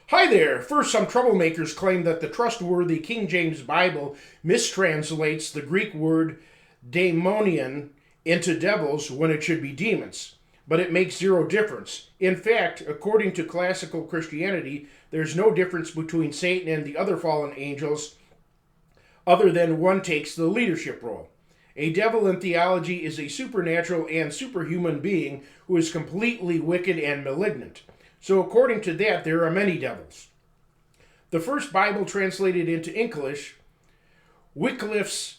Hi there! First, some troublemakers claim that the trustworthy King James Bible mistranslates the Greek word daemonian into devils when it should be demons. But it makes zero difference. In fact, according to classical Christianity, there's no difference between Satan and the other fallen angels other than one takes the leadership role. A devil in theology is a supernatural and superhuman being who is completely wicked and malignant. So, according to that, there are many devils. The first Bible translated into English, Wycliffe's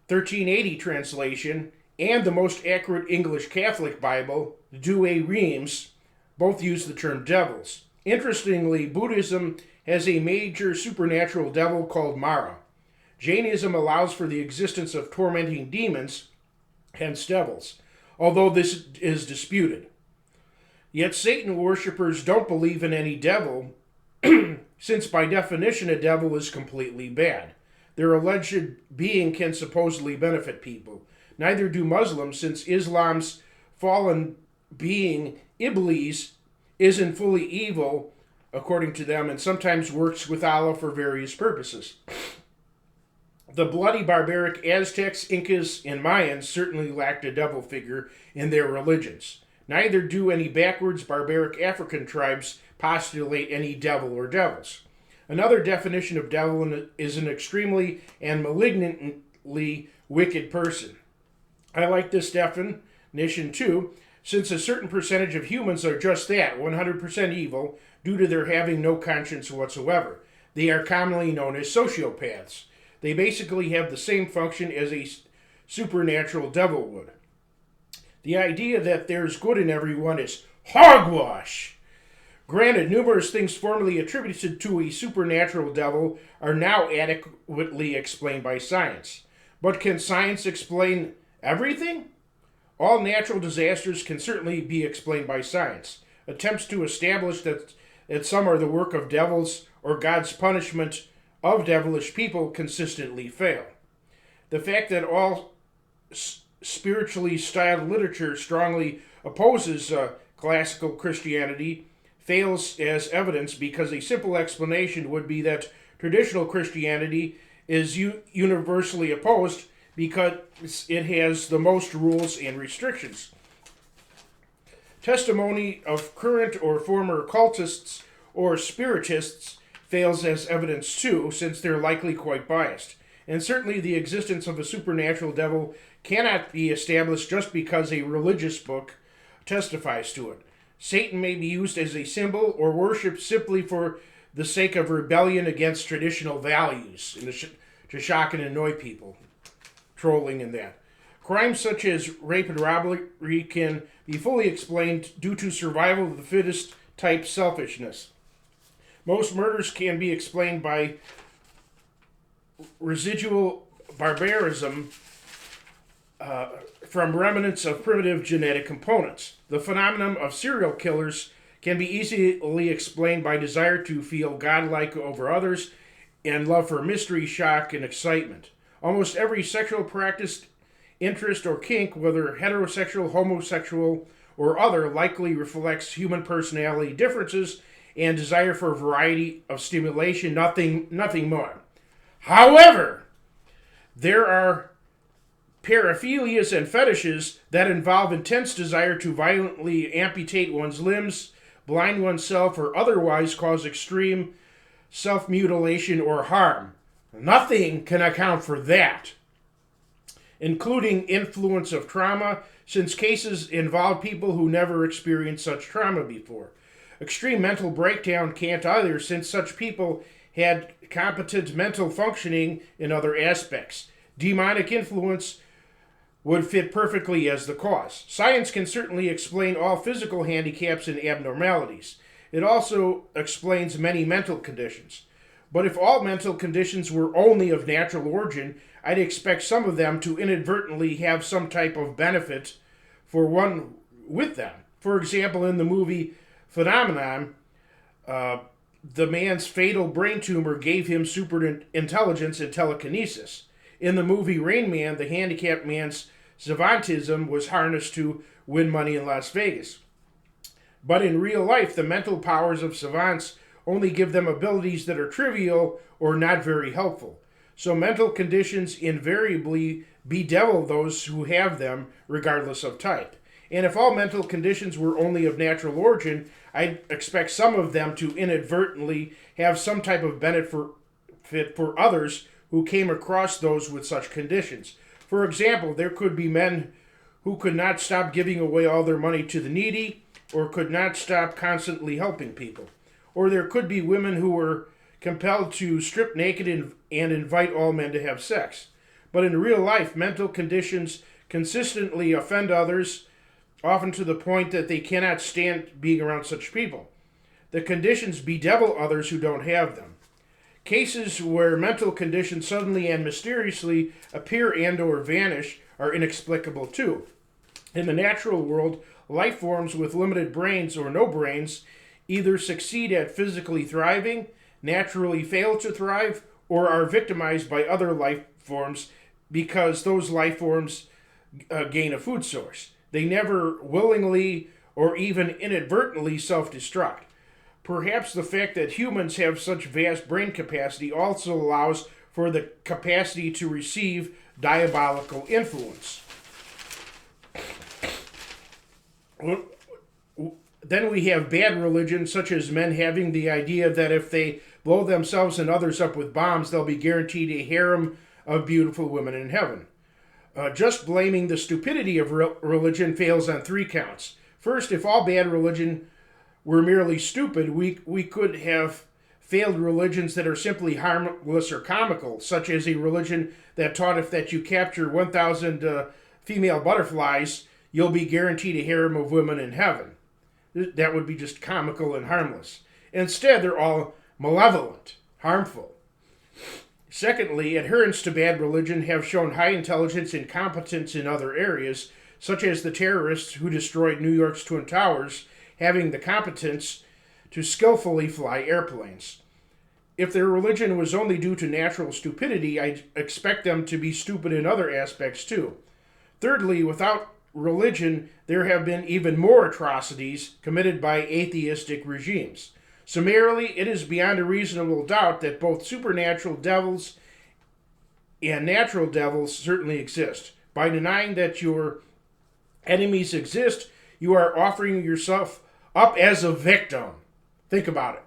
1380 translation, and the most accurate English Catholic Bible, Douay Rheims, both use the term devils. Interestingly, Buddhism has a major supernatural devil called Mara. Jainism allows for the existence of tormenting demons, hence devils, although this is disputed. Yet Satan worshippers don't believe in any devil, since by definition a devil is completely bad. Their alleged being can supposedly benefit people. Neither do Muslims, since Islam's fallen being, Iblis, isn't fully evil, according to them, and sometimes works with Allah for various purposes. The bloody barbaric Aztecs, Incas, and Mayans certainly lacked a devil figure in their religions. Neither do any backwards barbaric African tribes postulate any devil or devils. Another definition of devil is an extremely and malignantly wicked person. I like this definition too, since a certain percentage of humans are just that, 100% evil, due to their having no conscience whatsoever. They are commonly known as sociopaths. They basically have the same function as a supernatural devil would. The idea that there's good in everyone is hogwash. Granted, numerous things formerly attributed to a supernatural devil are now adequately explained by science. But can science explain everything? All natural disasters can certainly be explained by science. Attempts to establish that some are the work of devils or God's punishment of devilish people consistently fail. The fact that all spiritually styled literature strongly opposes classical Christianity fails as evidence because a simple explanation would be that traditional Christianity is universally opposed because it has the most rules and restrictions. Testimony of current or former occultists or spiritists fails as evidence too, since they're likely quite biased. And certainly the existence of a supernatural devil cannot be established just because a religious book testifies to it. Satan may be used as a symbol or worshipped simply for the sake of rebellion against traditional values, to shock and annoy people, trolling and that. Crimes such as rape and robbery can be fully explained due to survival of the fittest type selfishness. Most murders can be explained by residual barbarism from remnants of primitive genetic components. The phenomenon of serial killers can be easily explained by desire to feel godlike over others and love for mystery, shock, and excitement. Almost every sexual practice, interest, or kink, whether heterosexual, homosexual, or other, likely reflects human personality differences and desire for a variety of stimulation, nothing more. However, there are paraphilias and fetishes that involve intense desire to violently amputate one's limbs, blind oneself, or otherwise cause extreme self-mutilation or harm. Nothing can account for that, including influence of trauma, since cases involve people who never experienced such trauma before. Extreme mental breakdown can't either, since such people had competent mental functioning in other aspects. Demonic influence would fit perfectly as the cause. Science can certainly explain all physical handicaps and abnormalities. It also explains many mental conditions. But if all mental conditions were only of natural origin, I'd expect some of them to inadvertently have some type of benefit for one with them. For example, in the movie Phenomenon, the man's fatal brain tumor gave him super intelligence and telekinesis. In the movie Rain Man, the handicapped man's savantism was harnessed to win money in Las Vegas. But in real life, the mental powers of savants only give them abilities that are trivial or not very helpful. So mental conditions invariably bedevil those who have them, regardless of type. And if all mental conditions were only of natural origin, I'd expect some of them to inadvertently have some type of benefit for others who came across those with such conditions. For example, there could be men who could not stop giving away all their money to the needy, or could not stop constantly helping people. Or there could be women who were compelled to strip naked and invite all men to have sex. But in real life, mental conditions consistently offend others, often to the point that they cannot stand being around such people. The conditions bedevil others who don't have them. Cases where mental conditions suddenly and mysteriously appear and or vanish are inexplicable too. In the natural world, life forms with limited brains or no brains either succeed at physically thriving, naturally fail to thrive, or are victimized by other life forms because those life forms gain a food source. They never willingly or even inadvertently self-destruct. Perhaps the fact that humans have such vast brain capacity also allows for the capacity to receive diabolical influence. Then we have bad religion, such as men having the idea that if they blow themselves and others up with bombs, they'll be guaranteed a harem of beautiful women in heaven. Just blaming the stupidity of religion fails on three counts. First, if all bad religion were merely stupid, we could have failed religions that are simply harmless or comical, such as a religion that taught if that you capture 1,000 female butterflies, you'll be guaranteed a harem of women in heaven. That would be just comical and harmless. Instead, they're all malevolent, harmful. Secondly, adherents to bad religion have shown high intelligence and competence in other areas, such as the terrorists who destroyed New York's Twin Towers, having the competence to skillfully fly airplanes. If their religion was only due to natural stupidity, I'd expect them to be stupid in other aspects too. Thirdly, without religion, there have been even more atrocities committed by atheistic regimes. Summarily, it is beyond a reasonable doubt that both supernatural devils and natural devils certainly exist. By denying that your enemies exist, you are offering yourself up as a victim. Think about it.